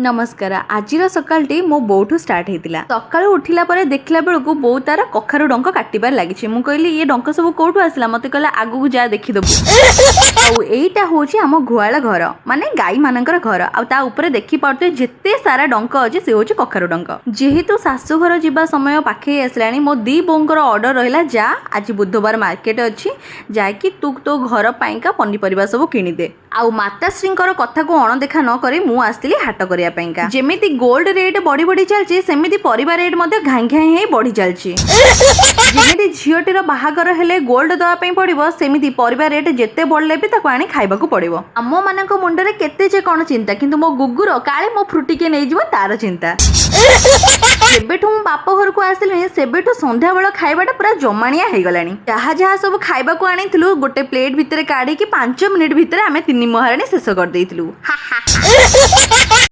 नमस्कार आज सकाळटी मो बोठू स्टार्ट होता सका उठिला देखला बेलू बो तार कखारु डंक काटिबार लगी मुझे कहली ये डंक सब कौटू आसला मत कहला आगू जा देखीदेबू आईटा हूँ आम गुआल घर माने गाई मानकर घर आउे देखी पारे जिते सारा डंक अच्छे सी हूँ कखारु डंक जेहेतु शाशुघर जावा समय पाखे आसला मो दी बोंकर ऑर्डर रहा जा आज बुधवार मार्केट अच्छी जाकि तू तो घर पाइका पनीपरिया सब किणीदे आउ माताश्री कथा को अणदेखा न करी मु आसली हाट करने जेमिति गोल्ड रेट बढ़ी बढ़ी चलती सेमिति परिवार रेट घाई घाई बढ़ी चलती जेमिति झीटीर बाहागर हेले गोल्ड दवाई पड़ो सेमिति परिवार रेट जिते बढ़ले भी आनी खाइबाकू पड़ो आम मान मुंडे केते जे कौन चिंता किंतु मो गुगुर काले मो फ्रुटिके नहीं जीव तार चिंता सेबेठू मु बाप घर को आसिली सेबेठू संध्या बेल खाइबाटा पूरा जमाणिया हो गलानी जहाँ जहाँ सब खाइबाकू आनीथिलु गोटे प्लेट भितर काढ़ी 5 मिनिट भितर आमे 3 महाराणी शेष कर देइथिलु।